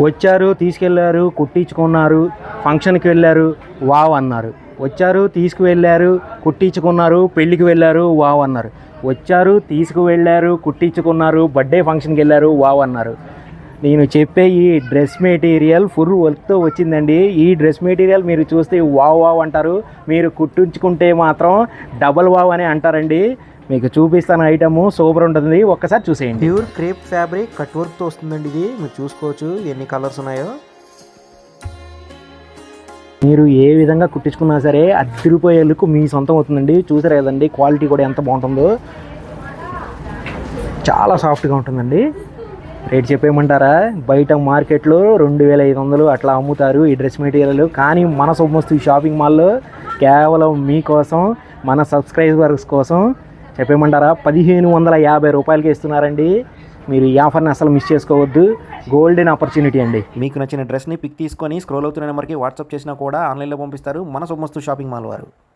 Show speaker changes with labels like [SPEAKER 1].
[SPEAKER 1] వచ్చారు, తీసుకెళ్ళారు, కుట్టించుకున్నారు, ఫంక్షన్కి వెళ్ళారు, వావ్ అన్నారు. వచ్చారు, తీసుకువెళ్ళారు, కుట్టించుకున్నారు, పెళ్ళికి వెళ్ళారు, వావ్ అన్నారు. వచ్చారు, తీసుకువెళ్ళారు, కుట్టించుకున్నారు, బర్త్డే ఫంక్షన్కి వెళ్ళారు, వావ్ అన్నారు. నేను చెప్పే ఈ డ్రెస్ మెటీరియల్ ఫుల్ వర్క్తో వచ్చిందండి. ఈ డ్రెస్ మెటీరియల్ మీరు చూస్తే వావ్ వావ్ అంటారు, మీరు కుట్టించుకుంటే మాత్రం డబల్ వావ్ అని అంటారండి. మీకు చూపిస్తాను, ఐటము సూపర్ ఉంటుంది, ఒక్కసారి చూసేయండి. ప్యూర్ క్రేప్ ఫ్యాబ్రిక్ కట్ వర్క్తో వస్తుందండి. ఇది మీరు చూసుకోవచ్చు ఎన్ని కలర్స్ ఉన్నాయో. మీరు ఏ విధంగా కుట్టించుకున్నా సరే అదిరిపోయే లుక్ మీ సొంతం అవుతుందండి. చూసారు కదండి, క్వాలిటీ కూడా ఎంత బాగుంటుందో, చాలా సాఫ్ట్గా ఉంటుందండి. రేట్ చెప్పేయమంటారా? బయట మార్కెట్లో 2500 అట్లా అమ్ముతారు ఈ డ్రెస్ మెటీరియల్. కానీ మన సొమ్మస్తు షాపింగ్ మాల్లో కేవలం మీకోసం, మన సబ్స్క్రైబర్స్ కోసం చెప్పేయమంటారా, 1550 రూపాయలకి ఇస్తున్నారండి. మీరు ఈ ఆఫర్ని అసలు మిస్ చేసుకోవద్దు. గోల్డెన్ ఆపర్చునిటీ అండి. మీకు నచ్చిన డ్రెస్ని పిక్ తీసుకొని స్క్రోల్ అవుతున్న నెంబర్కి వాట్సాప్ చేసినా కూడా ఆన్లైన్లో పంపిస్తారు మన సొమ్మస్తు షాపింగ్ మాల్ వారు.